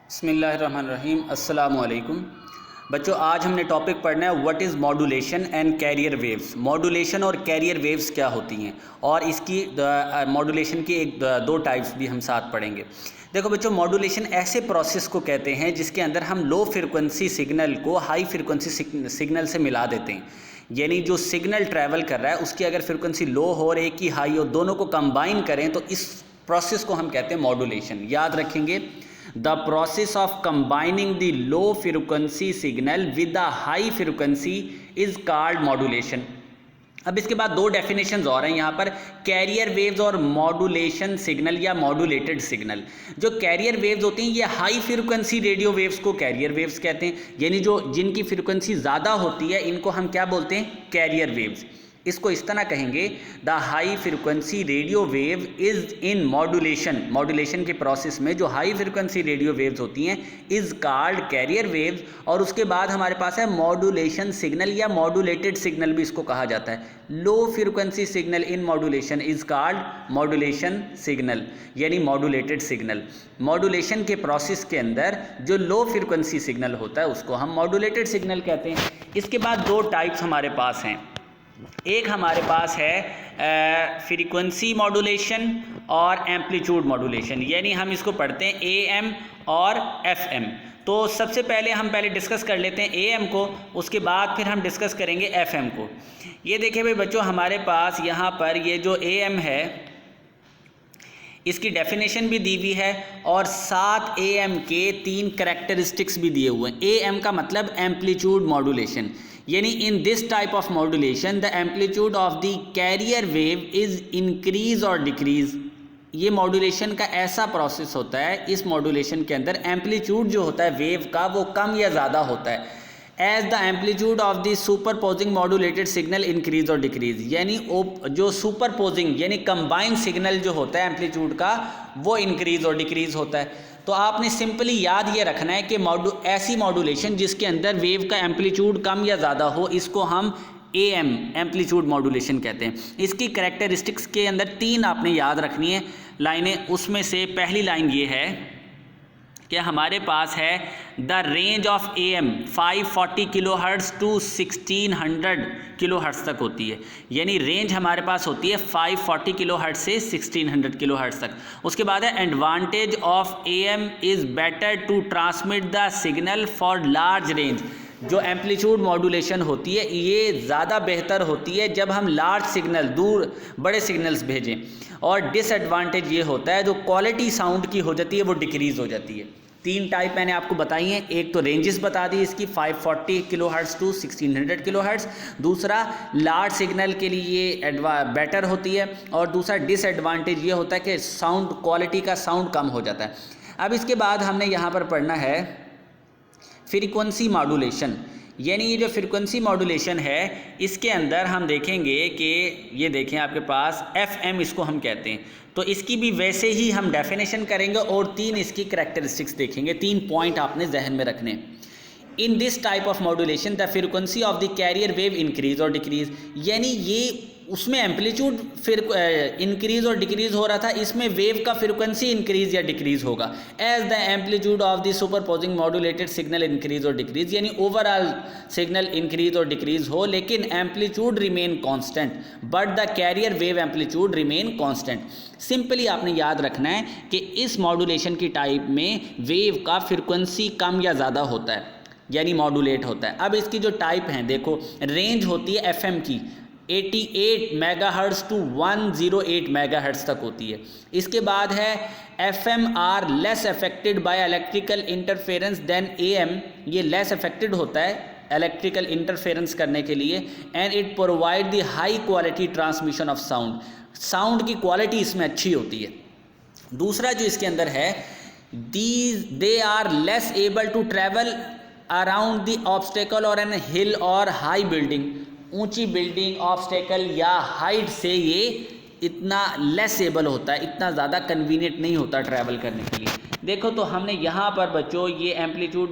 बिस्मिल्लाहिर्रहमानिर्रहीम अस्सलामु अलैकुम बच्चों, आज हमने टॉपिक पढ़ना है what is modulation and carrier waves. Modulation और कैरियर वेव्स क्या होती हैं और इसकी मॉड्यूलेशन की दो टाइप्स भी हम साथ पढ़ेंगे। देखो बच्चों, मॉड्यूलेशन ऐसे प्रोसेस को कहते हैं जिसके अंदर हम लो फ्रिक्वेंसी सिग्नल को हाई फ्रिक्वेंसी सिग्नल से मिला देते हैं। यानी जो सिग्नल ट्रैवल कर रहा है उसकी अगर फ्रिक्वेंसी लो हो और एक ही हाई हो, दोनों को कंबाइन करें तो इस प्रोसेस को हम कहते हैं मॉड्यूलेशन। याद रखेंगे, the process of combining the low frequency signal with the high frequency is called modulation। अब इसके बाद दो डेफिनेशंस और हैं यहाँ पर, कैरियर वेव्स और मॉड्यूलेशन सिग्नल या मॉड्यूलेटेड सिग्नल। जो कैरियर वेव्स होती हैं ये हाई फ्रीक्वेंसी रेडियो वेव्स को कैरियर वेव्स कहते हैं, यानी जो जिनकी फ्रीक्वेंसी ज़्यादा होती है इनको हम क्या बोलते हैं, कैरियर वेव्स। इसको इस तरह कहेंगे, the high frequency radio wave is in modulation. Modulation के प्रोसेस में जो हाई फ्रिक्वेंसी रेडियो वेव्स होती हैं इज कॉल्ड कैरियर वेव्स। और उसके बाद हमारे पास है मॉड्यूलेशन सिग्नल या मॉड्यूलेटेड सिग्नल भी इसको कहा जाता है। Low frequency signal in modulation is called modulation signal यानी मॉड्यूलेटेड सिग्नल। मॉड्यूलेशन के प्रोसेस के अंदर जो लो फ्रिक्वेंसी सिग्नल होता है उसको हम मॉड्यूलेटेड सिग्नल कहते हैं। इसके बाद दो टाइप्स हमारे पास हैं। एक हमारे पास है फ्रीक्वेंसी मॉड्यूलेशन और एम्पलीट्यूड मॉड्यूलेशन, यानी हम इसको पढ़ते हैं AM और FM। तो सबसे पहले हम डिस्कस कर लेते हैं AM को, उसके बाद फिर हम डिस्कस करेंगे FM को। ये देखिए भाई बच्चों, हमारे पास यहाँ पर ये जो AM है इसकी डेफिनेशन भी दी हुई है और साथ AM के 3 करैक्टरिस्टिक्स भी दिए हुए हैं। AM का मतलब एम्पलीट्यूड मॉड्यूलेशन, यानी in this type of modulation the amplitude of the carrier wave is increase और डिक्रीज। ये मॉड्यूलेशन का ऐसा प्रोसेस होता है, इस मॉड्यूलेशन के अंदर एम्पलीट्यूड जो होता है वेव का वो कम या ज़्यादा होता है। As the amplitude of the superposing modulated signal increase और डिक्रीज, यानी जो सुपरपोजिंग यानी कंबाइंड सिग्नल जो होता है एम्पलीट्यूड का वो इंक्रीज और डिक्रीज होता है। तो आपने सिंपली याद ये रखना है कि ऐसी मॉड्यूलेशन जिसके अंदर वेव का एम्पलीट्यूड कम या ज़्यादा हो इसको हम AM एम्पलीट्यूड मॉड्यूलेशन कहते हैं। इसकी करैक्टरिस्टिक्स के अंदर 3 आपने याद रखनी है लाइनें। उसमें से पहली लाइन ये है कि हमारे पास है the range of AM 540 kilohertz to 1600 kilohertz तक होती है, यानी रेंज हमारे पास होती है 540 किलोहर्ट्ज़ से 1600 किलोहर्ट्ज़ तक। उसके बाद है advantage of AM is better to transmit the signal for large range. जो एम्पलीट्यूड मॉड्यूलेशन होती है ये ज़्यादा बेहतर होती है जब हम लार्ज सिग्नल, दूर बड़े सिग्नल्स भेजें। और डिसएडवांटेज ये होता है जो क्वालिटी साउंड की हो जाती है वो डिक्रीज़ हो जाती है। 3 टाइप मैंने आपको बताई हैं। एक तो रेंजेस बता दी इसकी 540 किलोहर्ट्ज़ टू 1600 किलोहर्ट्ज़, दूसरा लार्ज सिग्नल के लिए ये बेटर होती है, और दूसरा डिसएडवांटेज ये होता है कि साउंड क्वालिटी का साउंड कम हो जाता है। अब इसके बाद हमने यहाँ पर पढ़ना है फ्रीक्वेंसी मॉड्यूलेशन, यानी ये जो फ्रीक्वेंसी मॉड्यूलेशन है इसके अंदर हम देखेंगे कि ये देखें आपके पास FM इसको हम कहते हैं। तो इसकी भी वैसे ही हम डेफिनेशन करेंगे और 3 इसकी करैक्टरिस्टिक्स देखेंगे। 3 पॉइंट आपने जहन में रखने। In this type of modulation the frequency of the carrier wave increase और डिक्रीज, यानी ये उसमें एम्पलीट्यूड फिर इंक्रीज और डिक्रीज हो रहा था, इसमें वेव का फ्रीक्वेंसी इंक्रीज या डिक्रीज होगा। As the amplitude of the superposing modulated signal increase और डिक्रीज, यानी ओवरऑल सिग्नल इंक्रीज और डिक्रीज हो लेकिन amplitude remain constant, but the carrier wave amplitude remain constant. Simply आपने याद रखना है कि इस मॉड्यूलेशन की टाइप में वेव का फ्रीक्वेंसी कम या ज़्यादा होता है यानी मॉड्यूलेट होता है। अब इसकी जो टाइप हैं देखो, रेंज होती है FM की 88 मेगाहर्ट्ज़ टू 108 मेगाहर्ट्ज़ तक होती है। इसके बाद है FM are less affected by electrical interference than AM, ये लेस अफेक्टेड होता है इलेक्ट्रिकल इंटरफेरेंस करने के लिए। And it provide the high quality transmission of sound, sound की क्वालिटी इसमें अच्छी होती है। दूसरा जो इसके अंदर है, they are less able to travel around the obstacle और एन हिल और हाई बिल्डिंग, ऊंची बिल्डिंग, ऑब्स्टेकल या हाइट से ये इतना लेस एबल होता है, इतना ज़्यादा कन्वीनियंट नहीं होता ट्रैवल करने के लिए। देखो तो हमने यहाँ पर बच्चों ये एम्पलीट्यूड